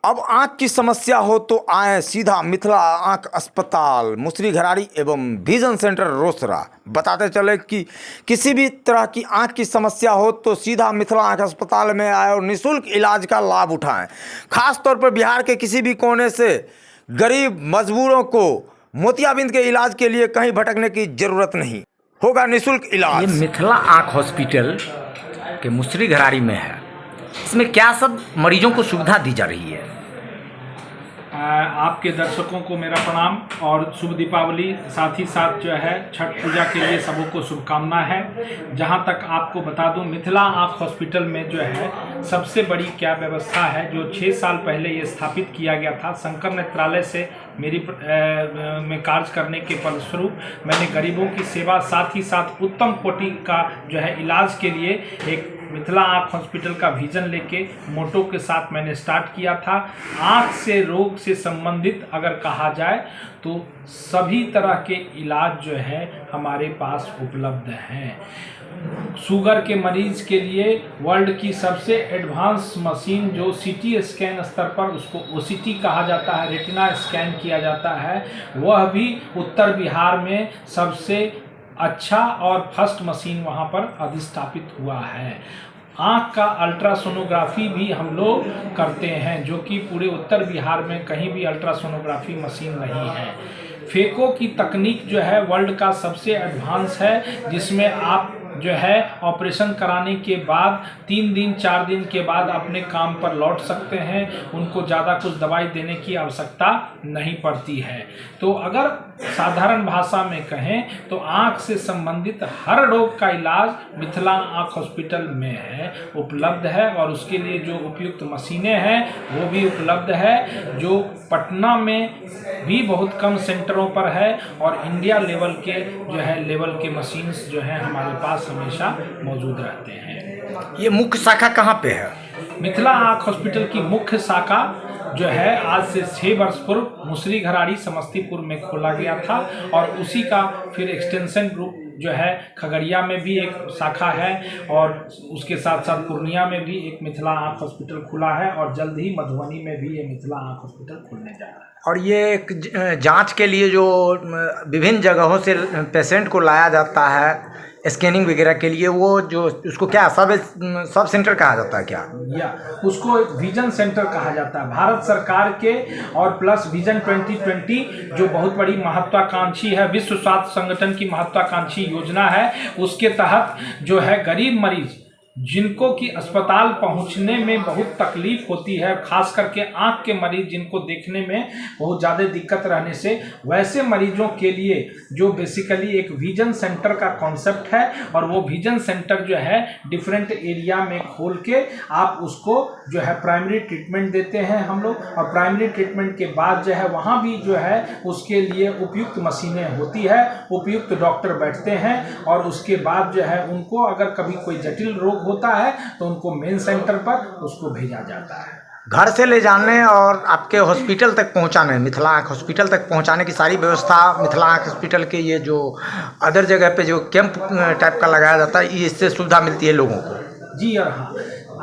अब आंख की समस्या हो तो आए सीधा मिथिला आंख अस्पताल मुसरी घराड़ी एवं विजन सेंटर रोसड़ा। बताते चले कि किसी भी तरह की आंख की समस्या हो तो सीधा मिथिला आंख अस्पताल में आए और निःशुल्क इलाज का लाभ उठाएं। खास तौर पर बिहार के किसी भी कोने से गरीब मजबूरों को मोतियाबिंद के इलाज के लिए कहीं भटकने की जरूरत नहीं, होगा निःशुल्क इलाज। ये मिथिला आंख हॉस्पिटल के मुसरी घराड़ी में है। इसमें क्या सब मरीजों को सुविधा दी जा रही है? आपके दर्शकों को मेरा प्रणाम और शुभ दीपावली, साथ ही साथ जो है छठ पूजा के लिए सबों को शुभकामना है। जहां तक आपको बता दूं, मिथिला आंख हॉस्पिटल में जो है सबसे बड़ी क्या व्यवस्था है, जो 6 साल पहले ये स्थापित किया गया था शंकर नेत्रालय से मेरी में कार्य करने के फलस्वरूप मैंने गरीबों की सेवा, साथ ही साथ उत्तम कोटि का जो है इलाज के लिए एक मिथिला आंख हॉस्पिटल का विजन लेके मोटो के साथ मैंने स्टार्ट किया था। आंख से रोग से संबंधित अगर कहा जाए तो सभी तरह के इलाज जो है हमारे पास उपलब्ध हैं। शुगर के मरीज के लिए वर्ल्ड की सबसे एडवांस मशीन जो सीटी स्कैन स्तर पर, उसको ओसीटी कहा जाता है, रेटिना स्कैन किया जाता है, वह भी उत्तर बिहार में सबसे अच्छा और फर्स्ट मशीन वहां पर अधिष्ठापित हुआ है। आँख का अल्ट्रासोनोग्राफी भी हम लोग करते हैं, जो कि पूरे उत्तर बिहार में कहीं भी अल्ट्रासोनोग्राफी मशीन नहीं है। फेको की तकनीक जो है वर्ल्ड का सबसे एडवांस है, जिसमें आप जो है ऑपरेशन कराने के बाद 3 दिन 4 दिन के बाद अपने काम पर लौट सकते हैं। उनको ज़्यादा कुछ दवाई देने की आवश्यकता नहीं पड़ती है। तो अगर साधारण भाषा में कहें तो आँख से संबंधित हर रोग का इलाज मिथिला आँख हॉस्पिटल में है, उपलब्ध है। और उसके लिए जो उपयुक्त मशीनें हैं वो भी उपलब्ध है, जो पटना में भी बहुत कम सेंटरों पर है, और इंडिया लेवल के जो है लेवल के मशीन्स जो हैं हमारे पास हमेशा मौजूद रहते हैं। ये मुख्य शाखा कहाँ पे है? मिथिला आंख हॉस्पिटल की मुख्य शाखा जो है आज से 6 वर्ष पूर्व मुसरी घराड़ी समस्तीपुर में खोला गया था, और उसी का फिर एक्सटेंशन ग्रुप जो है खगड़िया में भी एक शाखा है, और उसके साथ साथ पूर्णिया में भी एक मिथिला आंख हॉस्पिटल खुला है, और जल्द ही मधुबनी में भी ये मिथिला आंख हॉस्पिटल खुलने जा रहा है। और ये एक जांच के लिए जो विभिन्न जगहों से पेशेंट को लाया जाता है स्कैनिंग वगैरह के लिए, वो जो उसको क्या सब सेंटर कहा जाता है क्या? या उसको विजन सेंटर कहा जाता है। भारत सरकार के और प्लस विजन 2020 जो बहुत बड़ी महत्वाकांक्षी है, विश्व स्वास्थ्य संगठन की महत्वाकांक्षी योजना है, उसके तहत जो है गरीब मरीज जिनको कि अस्पताल पहुंचने में बहुत तकलीफ होती है, खास करके आंख के मरीज जिनको देखने में बहुत ज़्यादा दिक्कत रहने से, वैसे मरीजों के लिए जो बेसिकली एक विजन सेंटर का कॉन्सेप्ट है, और वो विजन सेंटर जो है डिफरेंट एरिया में खोल के आप उसको जो है प्राइमरी ट्रीटमेंट देते हैं हम लोग, और प्राइमरी ट्रीटमेंट के बाद जो है वहाँ भी जो है उसके लिए उपयुक्त मशीनें होती है, उपयुक्त डॉक्टर बैठते हैं, और उसके बाद जो है उनको अगर कभी कोई जटिल रोग होता है तो उनको मेन सेंटर पर उसको भेजा जाता है। घर से ले जाने और आपके हॉस्पिटल तक पहुंचाने, मिथिला आंख हॉस्पिटल तक पहुंचाने की सारी व्यवस्था मिथिला आंख हॉस्पिटल के ये जो अदर जगह पे जो कैंप टाइप का लगाया जाता है, इससे सुविधा मिलती है लोगों को? जी और हाँ,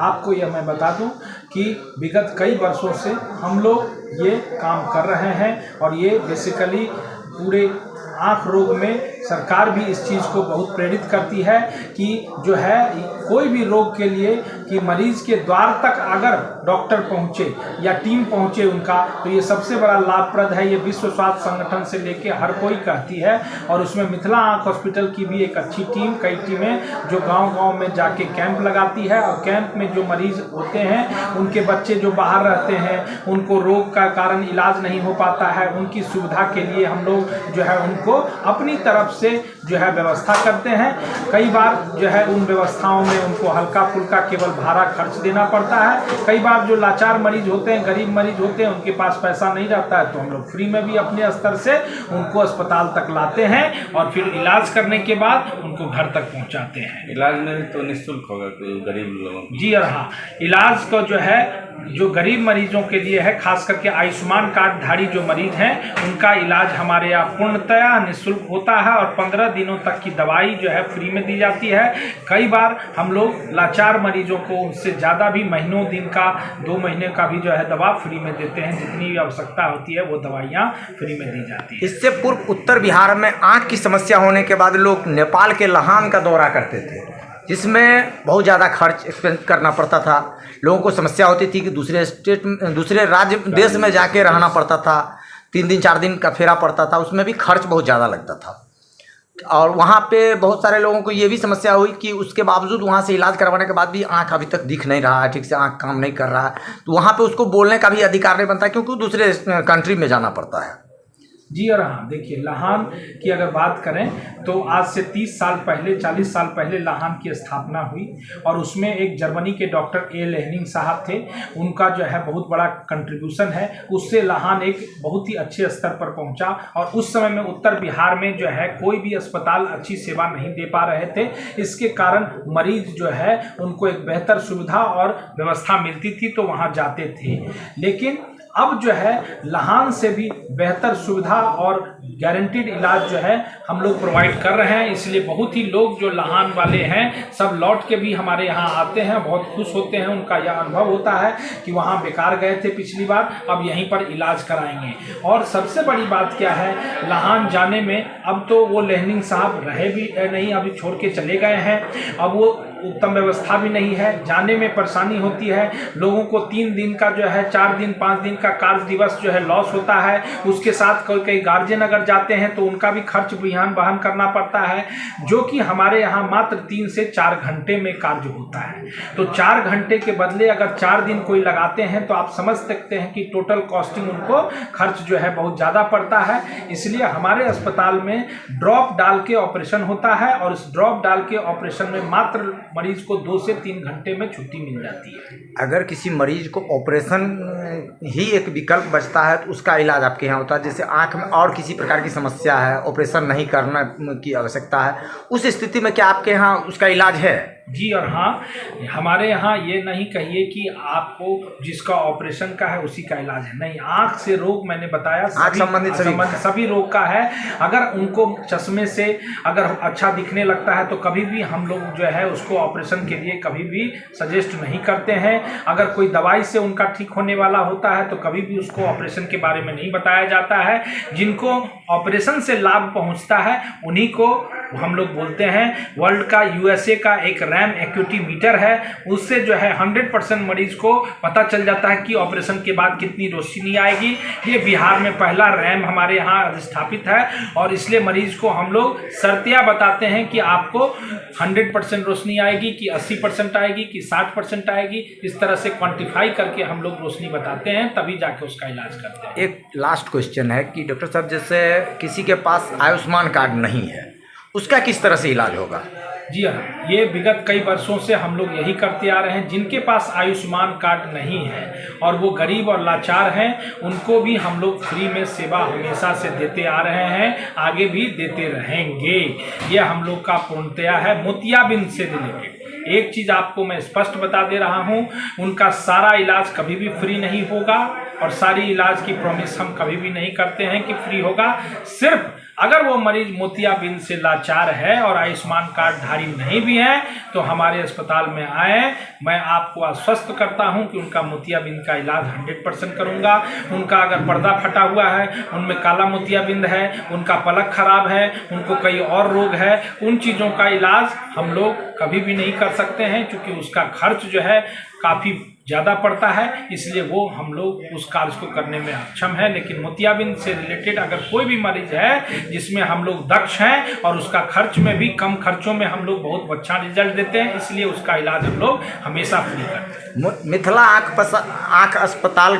आपको यह मैं बता दूं कि विगत कई वर्षों से हम लोग ये काम कर रहे हैं, और ये बेसिकली पूरे आँख रोग में सरकार भी इस चीज़ को बहुत प्रेरित करती है कि जो है कोई भी रोग के लिए कि मरीज के द्वार तक अगर डॉक्टर पहुंचे या टीम पहुंचे उनका, तो ये सबसे बड़ा लाभप्रद है। ये विश्व स्वास्थ्य संगठन से लेके हर कोई कहती है, और उसमें मिथिला आंख हॉस्पिटल की भी एक अच्छी टीम, कई टीमें जो गांव-गांव में जाके कैंप लगाती है, और कैंप में जो मरीज होते हैं उनके बच्चे जो बाहर रहते हैं, उनको रोग का कारण इलाज नहीं हो पाता है, उनकी सुविधा के लिए हम लोग जो है उनको अपनी तरफ से जो है व्यवस्था करते हैं। कई बार जो है उन व्यवस्थाओं में उनको हल्का फुल्का केवल भाड़ा खर्च देना पड़ता है। कई बार जो लाचार मरीज होते हैं, गरीब मरीज होते हैं, उनके पास पैसा नहीं रहता है, तो हम लोग फ्री में भी अपने स्तर से उनको अस्पताल तक लाते हैं, और फिर इलाज करने के बाद उनको घर तक पहुंचाते हैं। इलाज में तो निःशुल्क होगा गरीब लोगों? जी और हाँ, इलाज को जो है जो गरीब मरीजों के लिए है, खास करके आयुष्मान कार्ड धारी जो मरीज हैं, उनका इलाज हमारे यहाँ पूर्णतया निःशुल्क होता है, और 15 दिनों तक की दवाई जो है फ्री में दी जाती है। कई बार हम लोग लाचार मरीजों को उससे ज़्यादा भी महीनों दिन का 2 महीने का भी जो है दवा फ्री में देते हैं। जितनी भी आवश्यकता होती है वो दवाइयाँ फ्री में दी जाती है। इससे पूर्व उत्तर बिहार में आँख की समस्या होने के बाद लोग नेपाल के लहान का दौरा करते थे, जिसमें बहुत ज़्यादा खर्च एक्सपेंस करना पड़ता था। लोगों को समस्या होती थी कि दूसरे राज्य देश में जाके रहना पड़ता था, 3 दिन 4 दिन का फेरा पड़ता था, उसमें भी खर्च बहुत ज़्यादा लगता था। और वहाँ पे बहुत सारे लोगों को ये भी समस्या हुई कि उसके बावजूद वहाँ से इलाज करवाने के बाद भी आँख अभी तक दिख नहीं रहा है, ठीक से आँख काम नहीं कर रहा है, तो वहाँ पे उसको बोलने का भी अधिकार नहीं बनता, क्योंकि दूसरे कंट्री में जाना पड़ता है। जी और हाँ, देखिए लहान की अगर बात करें तो आज से 30 साल पहले 40 साल पहले लहान की स्थापना हुई और उसमें एक जर्मनी के डॉक्टर ए लेहनिंग साहब थे। उनका जो है बहुत बड़ा कंट्रीब्यूशन है, उससे लहान एक बहुत ही अच्छे स्तर पर पहुंचा। और उस समय में उत्तर बिहार में जो है कोई भी अस्पताल अच्छी सेवा नहीं दे पा रहे थे। इसके कारण मरीज जो है उनको एक बेहतर सुविधा और व्यवस्था मिलती थी तो वहाँ जाते थे। लेकिन अब जो है लहान से भी बेहतर सुविधा और गारंटीड इलाज जो है हम लोग प्रोवाइड कर रहे हैं। इसलिए बहुत ही लोग जो लहान वाले हैं सब लौट के भी हमारे यहाँ आते हैं, बहुत खुश होते हैं। उनका यह अनुभव होता है कि वहाँ बेकार गए थे पिछली बार, अब यहीं पर इलाज कराएंगे। और सबसे बड़ी बात क्या है, लहान जाने में अब तो वो लेहनिंग साहब रहे भी नहीं, अभी छोड़ के चले गए हैं। अब वो उत्तम व्यवस्था भी नहीं है, जाने में परेशानी होती है। लोगों को 3 दिन का जो है 4 दिन 5 दिन का कार्य दिवस जो है लॉस होता है। उसके साथ कई गार्जियन अगर जाते हैं तो उनका भी खर्च वहन करना पड़ता है, जो कि हमारे यहाँ मात्र 3 से 4 घंटे में कार्य होता है। तो 4 घंटे के बदले अगर 4 दिन कोई लगाते हैं तो आप समझ सकते हैं कि टोटल कॉस्टिंग उनको खर्च जो है बहुत ज़्यादा पड़ता है। इसलिए हमारे अस्पताल में ड्रॉप डाल के ऑपरेशन होता है और इस ड्रॉप डाल के ऑपरेशन में मात्र मरीज को 2 से 3 घंटे में छुट्टी मिल जाती है। अगर किसी मरीज को ऑपरेशन ही एक विकल्प बचता है तो उसका इलाज आपके यहाँ होता है। जैसे आँख में और किसी प्रकार की समस्या है, ऑपरेशन नहीं करना की आवश्यकता है, उस स्थिति में क्या आपके यहाँ उसका इलाज है? जी और हाँ, हमारे यहाँ ये नहीं कहिए कि आपको जिसका ऑपरेशन का है उसी का इलाज है, नहीं। आँख से रोग मैंने बताया आँख संबंधित सभी रोग का है। अगर उनको चश्मे से अगर अच्छा दिखने लगता है तो कभी भी हम लोग जो है उसको ऑपरेशन के लिए कभी भी सजेस्ट नहीं करते हैं। अगर कोई दवाई से उनका ठीक होने वाला होता है तो कभी भी उसको ऑपरेशन के बारे में नहीं बताया जाता है। जिनको ऑपरेशन से लाभ पहुँचता है उन्हीं को हम लोग बोलते हैं। वर्ल्ड का USA का एक रैम एक्यूटी मीटर है, उससे जो है 100% मरीज को पता चल जाता है कि ऑपरेशन के बाद कितनी रोशनी आएगी। ये बिहार में पहला रैम हमारे यहाँ स्थापित है और इसलिए मरीज को हम लोग शर्तिया बताते हैं कि आपको 100% रोशनी आएगी कि 80% आएगी कि 60% आएगी। इस तरह से क्वान्टिफाई करके हम लोग रोशनी बताते हैं, तभी जाके उसका इलाज करते हैं। एक लास्ट क्वेश्चन है कि डॉक्टर साहब, जैसे किसी के पास आयुष्मान कार्ड नहीं है, उसका किस तरह से इलाज होगा? जी हाँ, ये विगत कई वर्षों से हम लोग यही करते आ रहे हैं। जिनके पास आयुष्मान कार्ड नहीं है और वो गरीब और लाचार हैं, उनको भी हम लोग फ्री में सेवा हमेशा से देते आ रहे हैं, आगे भी देते रहेंगे। ये हम लोग का पूर्णतया है। मोतियाबिंद से रिलेटेड एक चीज़ आपको मैं स्पष्ट बता दे रहा हूँ, उनका सारा इलाज कभी भी फ्री नहीं होगा और सारी इलाज की प्रॉमिस हम कभी भी नहीं करते हैं कि फ्री होगा। सिर्फ अगर वो मरीज मोतियाबिंद से लाचार है और आयुष्मान कार्ड धारी नहीं भी है तो हमारे अस्पताल में आए, मैं आपको आश्वस्त करता हूं कि उनका मोतियाबिंद का इलाज 100% करूंगा। उनका अगर पर्दा फटा हुआ है, उनमें काला मोतियाबिंद है, उनका पलक खराब है, उनको कई और रोग है, उन चीज़ों का इलाज हम लोग कभी भी नहीं कर सकते हैं, क्योंकि उसका खर्च जो है काफ़ी ज़्यादा पड़ता है। इसलिए वो हम लोग उस कार्य को करने में अक्षम है। लेकिन मोतियाबिंद से रिलेटेड अगर कोई भी मरीज है जिसमें हम लोग दक्ष हैं और उसका खर्च में भी कम खर्चों में हम लोग बहुत अच्छा रिजल्ट देते हैं, इसलिए उसका इलाज हम लोग हमेशा फ्री करते हैं। मिथिला आँख अस्पताल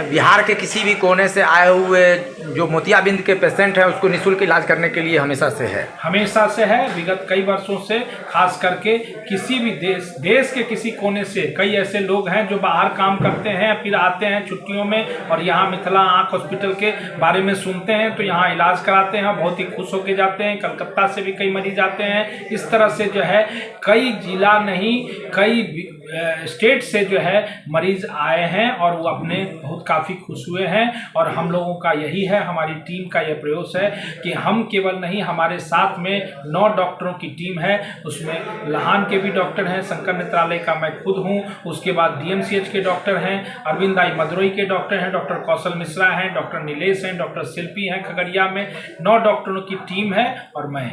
बिहार के किसी भी कोने से आए हुए जो मोतियाबिंद के पेशेंट हैं उसको निःशुल्क इलाज करने के लिए हमेशा से है? हमेशा से है। विगत कई वर्षों से खास करके किसी भी देश के किसी कोने से कई ऐसे लोग हैं जो बाहर काम करते हैं, फिर आते हैं छुट्टियों में और यहाँ मिथिला आँख हॉस्पिटल के बारे में सुनते हैं तो यहाँ इलाज कराते हैं, बहुत ही खुश होके जाते हैं। कलकत्ता से भी कई मरीज आते हैं। इस तरह से जो है कई जिला नहीं, कई स्टेट से जो है मरीज़ आए हैं और वो अपने बहुत काफ़ी खुश हुए हैं। और हम लोगों का यही है, हमारी टीम का यह प्रयास है कि हम केवल नहीं, हमारे साथ में 9 डॉक्टरों की टीम है। उसमें लहान के भी डॉक्टर हैं, शंकर नेत्रालय का मैं खुद हूँ, उसके बाद DMCH के डॉक्टर हैं, अरविंद आई मदुरई के डॉक्टर हैं, डॉक्टर कौशल मिश्रा हैं, डॉक्टर नीलेश हैं, डॉक्टर शिल्पी हैं। खगड़िया में 9 डॉक्टरों की टीम है और मैं।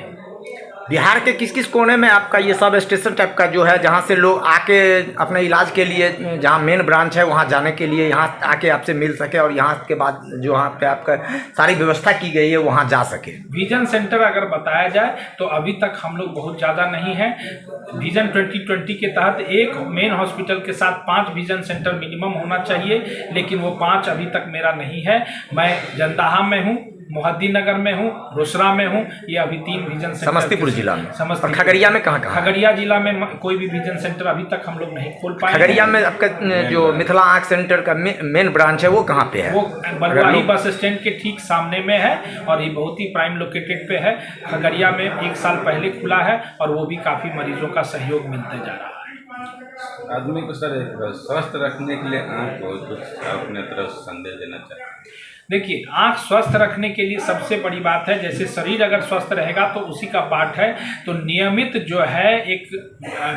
बिहार के किस किस कोने में आपका ये सब स्टेशन टाइप का जो है, जहाँ से लोग आके अपने इलाज के लिए, जहाँ मेन ब्रांच है वहाँ जाने के लिए यहाँ आके आपसे मिल सके और यहाँ के बाद जो वहाँ पे आपका सारी व्यवस्था की गई है वहाँ जा सके? विजन सेंटर अगर बताया जाए तो अभी तक हम लोग बहुत ज़्यादा नहीं है। विजन 2020 के तहत एक मेन हॉस्पिटल के साथ 5 विजन सेंटर मिनिमम होना चाहिए, लेकिन वो 5 अभी तक मेरा नहीं है। मैं जंदाहा में हूँ, मोहद्दीनगर में हूँ, रोसड़ा में हूँ, ये अभी 3 विजन सेंटर समस्तीपुर जिला में। समस्तीपुर। और खगड़िया में कहाँ कहाँ? खगड़िया जिला में कोई भी विजन सेंटर अभी तक हम लोग नहीं खोल पाए। खगड़िया में आपका जो मिथिला आँख सेंटर का मेन ब्रांच है वो कहाँ पे है? वो बलवाही बस स्टैंड के ठीक सामने में है और ये बहुत ही प्राइम लोकेटेड पे है। खगड़िया में 1 साल पहले खुला है और वो भी काफ़ी मरीजों का सहयोग मिलते जा रहा है। आदमी को सर स्वस्थ रखने के लिए आँख को कुछ अपने तरफ संदेश देना चाहिए। देखिए, आँख स्वस्थ रखने के लिए सबसे बड़ी बात है, जैसे शरीर अगर स्वस्थ रहेगा तो उसी का पार्ट है, तो नियमित जो है एक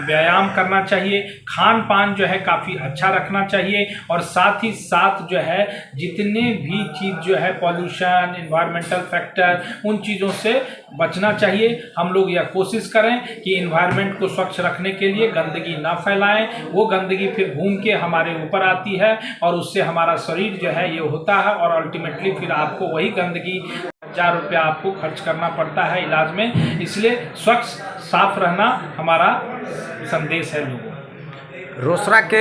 व्यायाम करना चाहिए, खान पान जो है काफ़ी अच्छा रखना चाहिए और साथ ही साथ जो है जितने भी चीज़ जो है पॉल्यूशन, इन्वायरमेंटल फैक्टर, उन चीज़ों से बचना चाहिए। हम लोग यह कोशिश करें कि इन्वायरमेंट को स्वच्छ रखने के लिए गंदगी ना फैलाएं, वो गंदगी फिर घूम के हमारे ऊपर आती है और उससे हमारा शरीर जो है ये होता है और अल्टीमेटली फिर आपको वही गंदगी 1000 रुपया आपको खर्च करना पड़ता है इलाज में। इसलिए स्वच्छ साफ रहना हमारा संदेश है लोगों। रोसड़ा के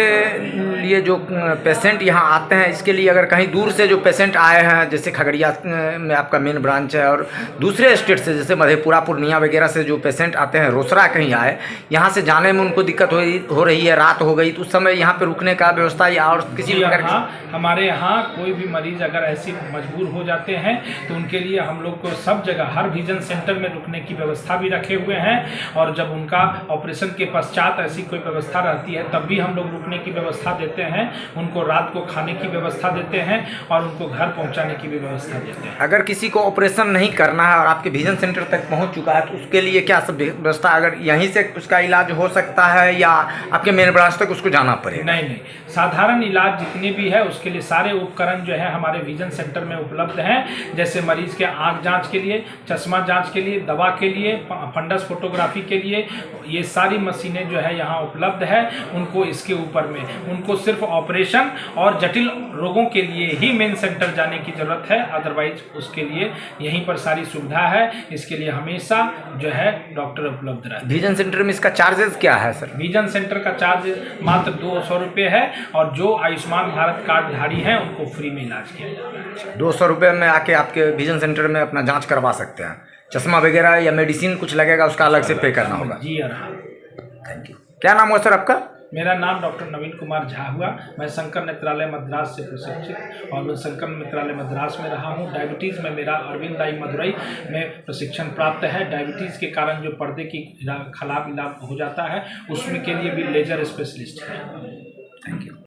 लिए जो पेशेंट यहाँ आते हैं, इसके लिए अगर कहीं दूर से जो पेशेंट आए हैं, जैसे खगड़िया में आपका मेन ब्रांच है और दूसरे स्टेट से जैसे मधेपुरा, पूर्णिया वगैरह से जो पेशेंट आते हैं, रोसड़ा कहीं आए, यहाँ से जाने में उनको दिक्कत हो रही है, रात हो गई तो उस समय यहाँ पे रुकने का व्यवस्था या और किसी प्रकार की? हमारे यहाँ कोई भी मरीज अगर ऐसी मजबूर हो जाते हैं तो उनके लिए हम लोग को सब जगह हर विजन सेंटर में रुकने की व्यवस्था भी रखे हुए हैं और जब उनका ऑपरेशन के पश्चात ऐसी कोई व्यवस्था रहती है तब भी हम लोग रुकने की व्यवस्था देते हैं, उनको रात को खाने की व्यवस्था देते हैं और उनको घर पहुंचाने की भी व्यवस्था देते हैं। अगर किसी को ऑपरेशन नहीं करना है और आपके विजन सेंटर तक पहुंच चुका है तो उसके लिए क्या सब व्यवस्था, अगर यहीं से उसका इलाज हो सकता है या आपके मेन ब्रांच तक उसको जाना पड़ेगा? नहीं, साधारण इलाज जितने भी है उसके लिए सारे उपकरण जो है हमारे विजन सेंटर में उपलब्ध हैं। जैसे मरीज के आँख जाँच के लिए, चश्मा जाँच के लिए, दवा के लिए, फंडस फोटोग्राफी के लिए, ये सारी मशीनें जो है यहाँ उपलब्ध है। उनको इसके ऊपर में उनको सिर्फ ऑपरेशन और जटिल रोगों के लिए ही मेन सेंटर जाने की ज़रूरत है, अदरवाइज उसके लिए यहीं पर सारी सुविधा है। इसके लिए हमेशा जो है डॉक्टर उपलब्ध रहते हैं। विजन सेंटर में इसका चार्जेस क्या है सर? विजन सेंटर का चार्ज मात्र 200 रुपये है और जो आयुष्मान भारत कार्डधारी हैं उनको फ्री में इलाज किया जाता है। 200 रुपये में आके आपके विजन सेंटर में अपना जांच करवा सकते हैं। चश्मा वगैरह या मेडिसिन कुछ लगेगा उसका अलग से पे करना होगा? जी हाँ। Thank you. क्या नाम हुआ सर आपका? मेरा नाम डॉक्टर नवीन कुमार झा हुआ। मैं शंकर नेत्रालय मद्रास से प्रशिक्षित और मैं शंकर नेत्रालय मद्रास में रहा हूँ। डायबिटीज़ में मेरा अरविंद आई मदुरई में प्रशिक्षण प्राप्त है। डायबिटीज़ के कारण जो पर्दे की खराब इलाज हो जाता है उसमें के लिए भी लेजर स्पेशलिस्ट है। Thank you.